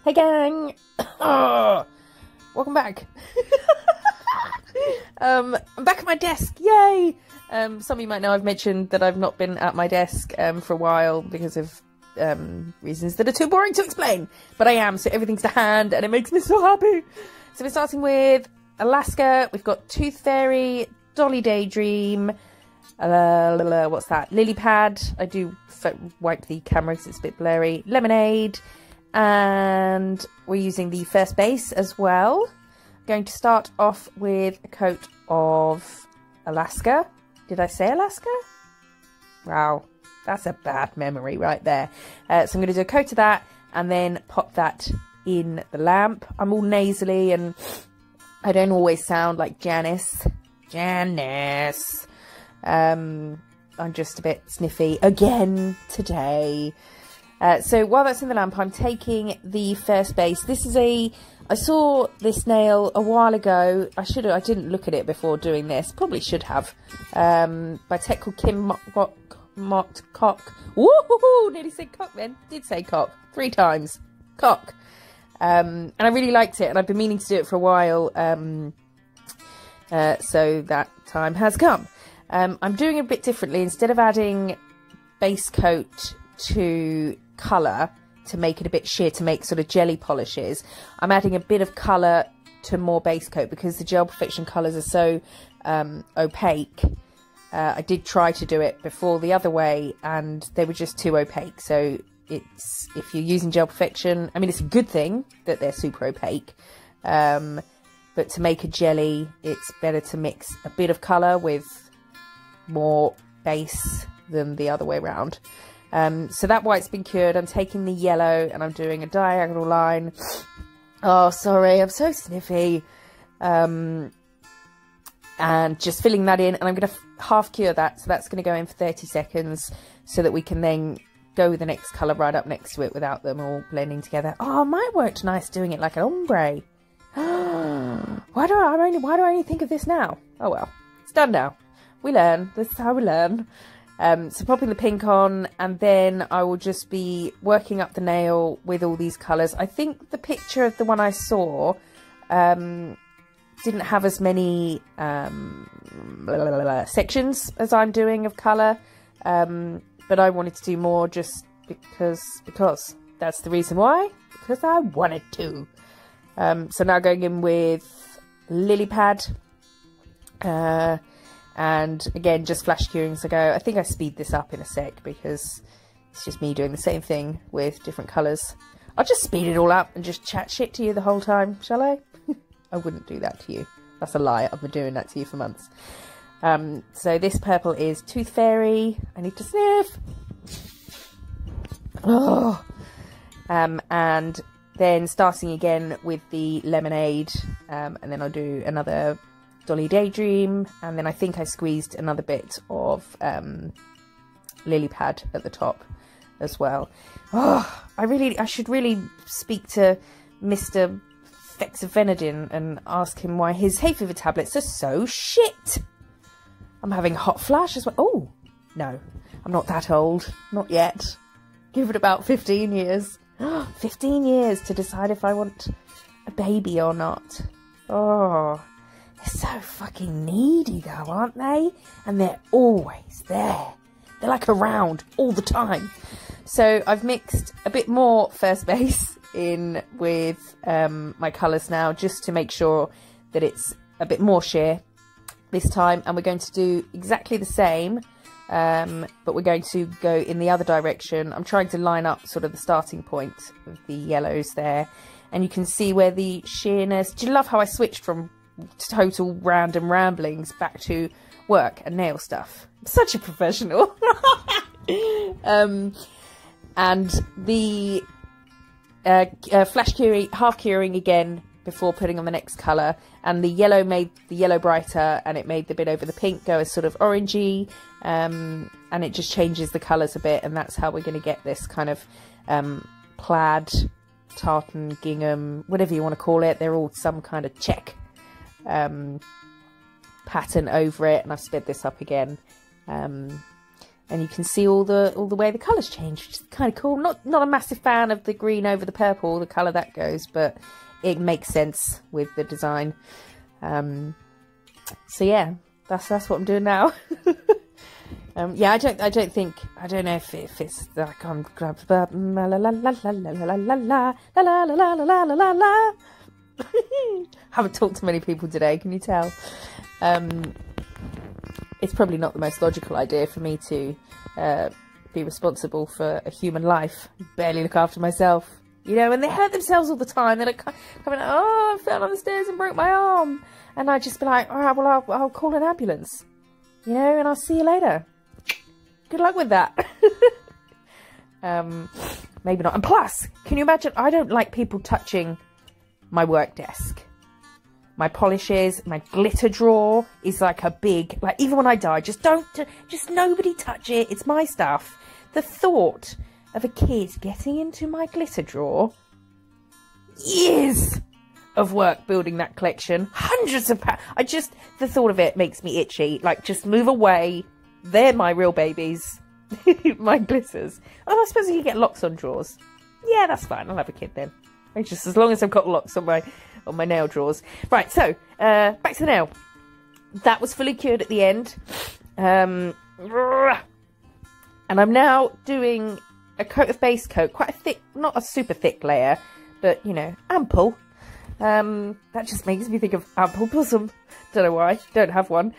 Hey gang! Welcome back. I'm back at my desk, yay! Some of you might know I've mentioned that I've not been at my desk for a while because of reasons that are too boring to explain. But I am, so everything's to hand and it makes me so happy. So we're starting with Alaska. We've got Tooth Fairy, Dolly Daydream, what's that? Lily Pad. I do wipe the camera because it's a bit blurry. Lemonade. And we're using the first base as well. I'm going to start off with a coat of Alaska. Did I say Alaska? Wow, that's a bad memory right there. So I'm going to do a coat of that and then pop that in the lamp. I'm all nasally and I don't always sound like Janice. I'm just a bit sniffy again today. So while that's in the lamp, I'm taking the first base. This is I saw this nail a while ago. I didn't look at it before doing this. Probably should have. By a tech called Kim Mott Cock. Woohoo! Nearly said cock then. Did say cock. 3 times. Cock. And I really liked it, and I've been meaning to do it for a while. So that time has come. I'm doing it a bit differently. Instead of adding base coat to colour to make it a bit sheer, to make sort of jelly polishes, I'm adding a bit of colour to more base coat because the Gel Perfection colours are so opaque. I did try to do it before the other way and they were just too opaque. So if you're using Gel Perfection, I mean, it's a good thing that they're super opaque. But to make a jelly, it's better to mix a bit of colour with more base than the other way around. So that white's been cured. I'm taking the yellow and I'm doing a diagonal line. Oh, sorry, I'm so sniffy. And just filling that in, and I'm going to half cure that. So that's going to go in for 30 seconds so that we can then go with the next colour right up next to it without them all blending together. Oh, mine worked nice doing it like an ombre. Why do I only think of this now? Oh well, it's done now. We learn. This is how we learn. So popping the pink on, and then I will just be working up the nail with all these colours. I think the picture of the one I saw didn't have as many sections as I'm doing of colour, but I wanted to do more just because that's the reason why, because I wanted to. So now going in with Lily Pad, and again, just flash curing as I go. I think I speed this up in a sec because it's just me doing the same thing with different colours. I'll just speed it all up and just chat shit to you the whole time, shall I? I wouldn't do that to you. That's a lie. I've been doing that to you for months. So this purple is Tooth Fairy. I need to sniff. Oh. And then starting again with the Lemonade, and then I'll do another Dolly Daydream, and then I think I squeezed another bit of Lily Pad at the top as well. Oh, I should really speak to Mr. Fexofenadin and ask him why his hay fever tablets are so shit. I'm having a hot flash as well. Oh, no, I'm not that old. Not yet. Give it about 15 years. 15 years to decide if I want a baby or not. Oh, they're so fucking needy though, aren't they? And they're always there. They're like around all the time. So I've mixed a bit more first base in with my colours now, just to make sure that it's a bit more sheer this time. And we're going to do exactly the same, but we're going to go in the other direction. I'm trying to line up sort of the starting point of the yellows there, and you can see where the sheerness. Do you love how I switched from total random ramblings back to work and nail stuff? I'm such a professional. And the flash curing, half curing again before putting on the next colour, and the yellow made the yellow brighter, and it made the bit over the pink go as sort of orangey, and it just changes the colours a bit, and that's how we're going to get this kind of plaid, tartan, gingham, whatever you want to call it. They're all some kind of check pattern over it, and I've sped this up again. and you can see all the way the colours change, which is kind of cool. Not a massive fan of the green over the purple, the colour that goes, but it makes sense with the design. So yeah, that's what I'm doing now. Yeah, I don't know if it's like I'm la la la la la la la la la la la la la la. Haven't talked to many people today, can you tell? It's probably not the most logical idea for me to be responsible for a human life. Barely look after myself, you know, and they hurt themselves all the time. They're like coming, oh, I fell on the stairs and broke my arm, and I just be like, all right, well, I'll call an ambulance, you know, and I'll see you later. Good luck with that. Maybe not. And plus, can you imagine? I don't like people touching my work desk. My polishes, my glitter drawer is like a big, like, even when I die, just nobody touch it. It's my stuff. The thought of a kid getting into my glitter drawer, years of work building that collection, hundreds of pounds. The thought of it makes me itchy. Like, just move away. They're my real babies. My glitters. Oh, I suppose you can get locks on drawers. Yeah, that's fine. I'll have a kid then. Just as long as I've got locks on my nail drawers. Right, so back to the nail. That was fully cured at the end. And I'm now doing a coat of base coat, quite a thick, not a super thick layer, but, you know, ample. That just makes me think of ample bosom. Don't know why. Don't have one.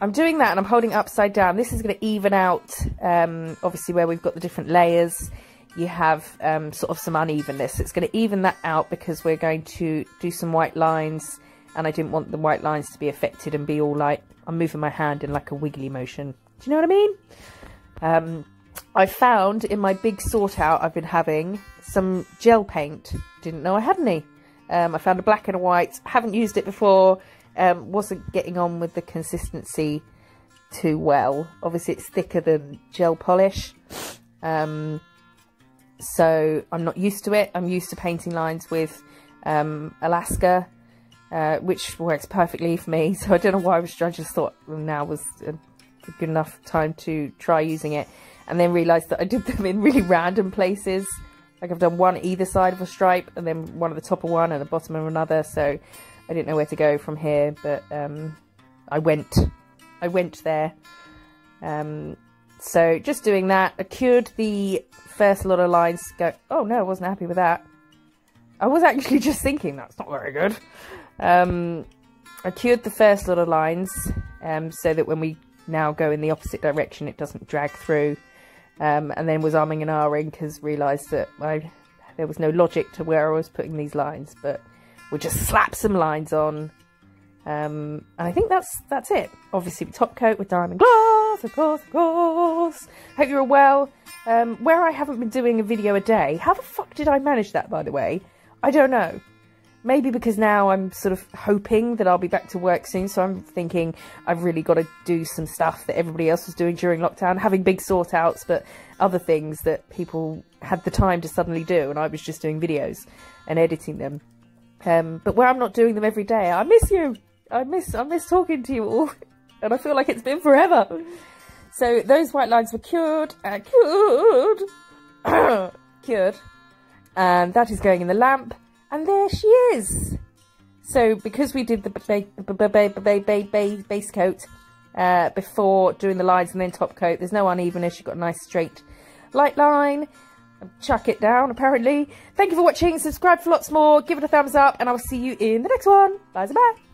I'm doing that and I'm holding it upside down. This is going to even out, obviously, where we've got the different layers. You have sort of some unevenness. It's going to even that out because we're going to do some white lines, and I didn't want the white lines to be affected and be all like, I'm moving my hand in like a wiggly motion. Do you know what I mean? I found in my big sort out I've been having some gel paint. Didn't know I had any. I found a black and a white. Haven't used it before. Wasn't getting on with the consistency too well. Obviously it's thicker than gel polish. So I'm not used to it. I'm used to painting lines with Alaska, which works perfectly for me. So I don't know why I just thought now was a good enough time to try using it. And then realised that I did them in really random places. Like I've done one either side of a stripe, and then one at the top of one and the bottom of another. So I didn't know where to go from here, but I went there. So just doing that. I cured the first lot of lines. Oh no, I wasn't happy with that. I was actually just thinking that's not very good. I cured the first lot of lines so that when we now go in the opposite direction, it doesn't drag through. And then was umming and ahhing because realised that there was no logic to where I was putting these lines, but we'll just slap some lines on. And I think that's it. Obviously, we top coat with diamond gloss, of course. Hope you're all well. Where I haven't been doing a video a day, how the fuck did I manage that, by the way? I don't know. Maybe because now I'm sort of hoping that I'll be back to work soon, so I'm thinking I've really got to do some stuff that everybody else was doing during lockdown, having big sort outs, but other things that people had the time to suddenly do, and I was just doing videos and editing them. But where I'm not doing them every day, I miss you. I miss talking to you all, and I feel like it's been forever. So those white lines were cured, cured, and that is going in the lamp. And there she is. So because we did the base coat before doing the lines and then top coat, there's no unevenness. You've got a nice straight light line. Chuck it down, apparently. Thank you for watching. Subscribe for lots more. Give it a thumbs up, and I'll see you in the next one. Bye-bye.